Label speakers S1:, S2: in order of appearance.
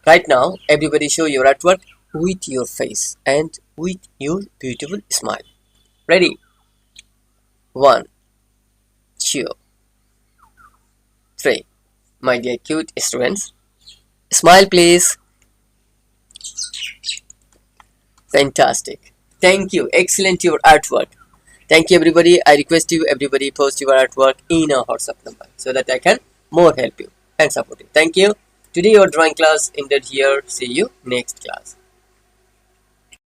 S1: Right now, everybody show your artwork with your face and with your beautiful smile. Ready? One, two, three. My dear cute students, smile please. Fantastic. Thank you. Excellent your artwork. Thank you everybody. I request you everybody post your artwork in a WhatsApp number so that I can more help you and support you. Thank you. Today your drawing class ended here. See you next class.